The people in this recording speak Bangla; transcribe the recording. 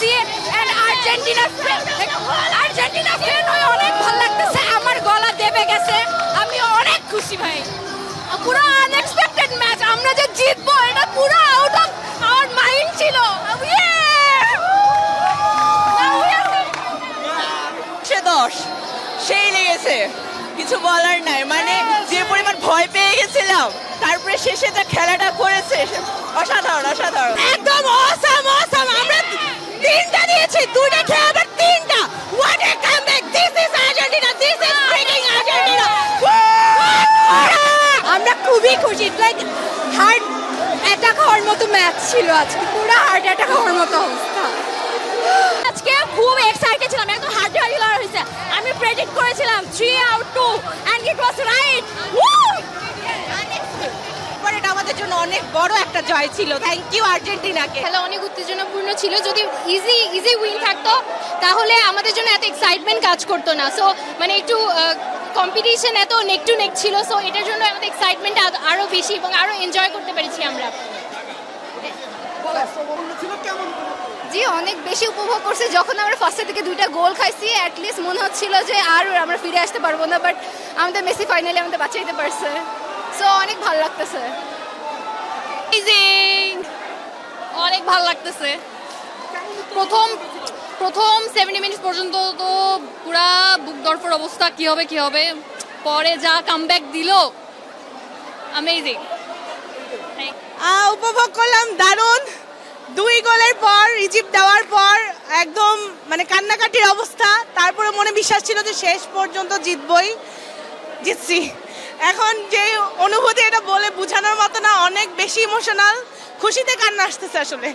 মেসি এন্ড আর্জেন্টিনা ফ্যান হয়ে অনেক ভালো লাগতেছে। আমার গলা দেবে গেছে, আমি অনেক খুশি ভাই। পুরো আনএক্সপেক্টেড ম্যাচ, আমরা যে জিতবো এটা পুরো আউট অফ আওয়ার মাইন্ড ছিল। সে 10 সেই লেগেছে, কিছু বলার নাই। মানে যে পরিমাণ ভয় পেয়ে গেছিলাম, তারপরে শেষে যা খেলাটা করেছে অসাধারণ অসাধারণ। একদম অসাম অসাম। আমরা তিনটা দিয়েছি, দুইটা খেয়ে আবার তিনটা। What a comeback, this is Argentina, this is breaking Argentina. আমরা খুবই খুশি, লাইক হার্ট অ্যাটাক হওয়ার মতো ম্যাচ ছিল আজকে, পুরো হার্ট অ্যাটাক হওয়ার মতো অবস্থা। আজকে খুব এক্সাইটেড ছিলাম, একদম হাড্ডাহাড্ডি লড়াই হয়েছে। আমি প্রেডিক্ট করেছিলাম 3-2 এন্ড ইট ওয়াজ রাইট। এটা আমাদের জন্য অনেক বড় একটা জয় ছিল। থ্যাংক ইউ আর্জেন্টিনাকে। খেলা অনেক উত্তেজনাপূর্ণ ছিল। যদি ইজি উইন থাকতো তাহলে আমাদের জন্য এত এক্সাইটমেন্ট কাজ করতো না। সো মানে একটু কম্পিটিশন এত নেক টু নেক ছিল, সো এটার জন্য আমাদের এক্সাইটমেন্ট আরো বেশি এবং আরো এনজয় করতে পেরেছি আমরা। জি, অনেক বেশি উপভোগ করছে। যখন আমরা ফার্স্টের দিকে দুইটা গোল খাইছি, অ্যাটলিস্ট মনে হচ্ছিল যে আর আমরা ফিরে আসতে পারবো না, বাট আমাদের মেসি ফাইনালি আমাদের বাঁচাইতে পারছে। সো অনেক ভালো লাগতেছে, অনেক ভালো লাগতেছে। প্রথম 70 মিনিট পর্যন্ত তো পুরা বুক দরপর অবস্থা, কি হবে। পরে যা কামব্যাক দিল, অ্যামেজিং। উপভোগ করলাম দারুণ। 2 গোলের পর, ইজিপ্ট দেওয়ার পর একদম মানে কান্নাকাটির অবস্থা। তারপরে মনে বিশ্বাস ছিল যে শেষ পর্যন্ত জিতছি। এখন যে অনুভূতি, এটা বলে বোঝানোর মতো না, অনেক বেশি ইমোশনাল। খুশিতে কান্না আসতেছে আসলে।